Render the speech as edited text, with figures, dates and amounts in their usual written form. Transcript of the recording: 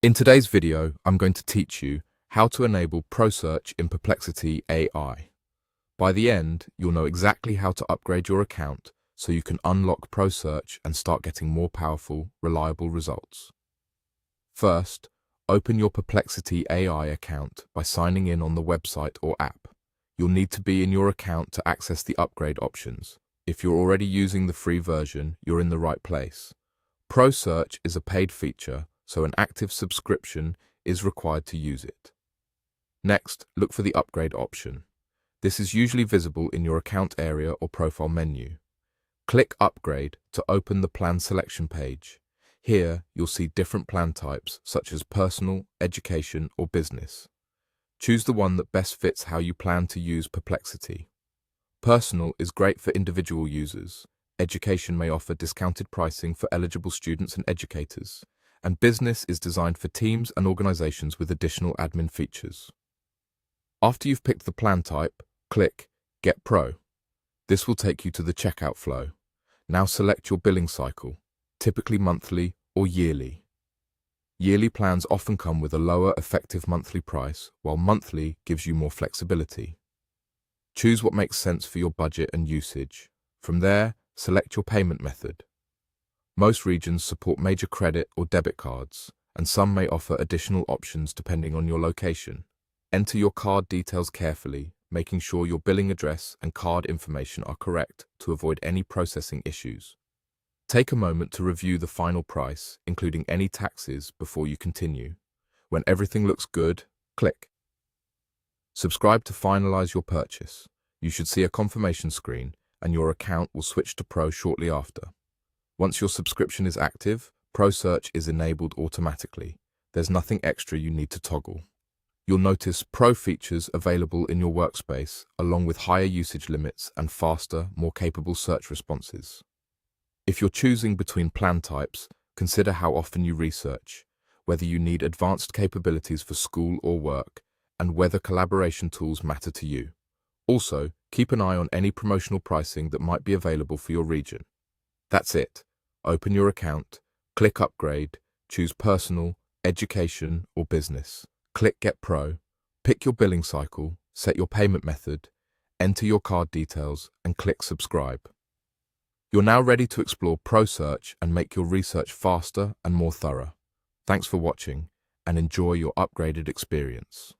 In today's video, I'm going to teach you how to enable Pro Search in Perplexity AI. By the end, you'll know exactly how to upgrade your account so you can unlock Pro Search and start getting more powerful, reliable results. First, open your Perplexity AI account by signing in on the website or app. You'll need to be in your account to access the upgrade options. If you're already using the free version, you're in the right place. Pro Search is a paid feature, so an active subscription is required to use it. Next, look for the upgrade option. This is usually visible in your account area or profile menu. Click Upgrade to open the plan selection page. Here, you'll see different plan types such as personal, education, or business. Choose the one that best fits how you plan to use Perplexity. Personal is great for individual users. Education may offer discounted pricing for eligible students and educators. And business is designed for teams and organizations with additional admin features. After you've picked the plan type, click Get Pro. This will take you to the checkout flow. Now select your billing cycle, typically monthly or yearly. Yearly plans often come with a lower effective monthly price, while monthly gives you more flexibility. Choose what makes sense for your budget and usage. From there, select your payment method. Most regions support major credit or debit cards, and some may offer additional options depending on your location. Enter your card details carefully, making sure your billing address and card information are correct to avoid any processing issues. Take a moment to review the final price, including any taxes, before you continue. When everything looks good, click Subscribe to finalize your purchase. You should see a confirmation screen, and your account will switch to Pro shortly after. Once your subscription is active, Pro Search is enabled automatically. There's nothing extra you need to toggle. You'll notice Pro features available in your workspace, along with higher usage limits and faster, more capable search responses. If you're choosing between plan types, consider how often you research, whether you need advanced capabilities for school or work, and whether collaboration tools matter to you. Also, keep an eye on any promotional pricing that might be available for your region. That's it. Open your account, click Upgrade, choose Personal, Education, or Business. Click Get Pro, pick your billing cycle, set your payment method, enter your card details, and click Subscribe. You're now ready to explore Pro Search and make your research faster and more thorough. Thanks for watching, and enjoy your upgraded experience.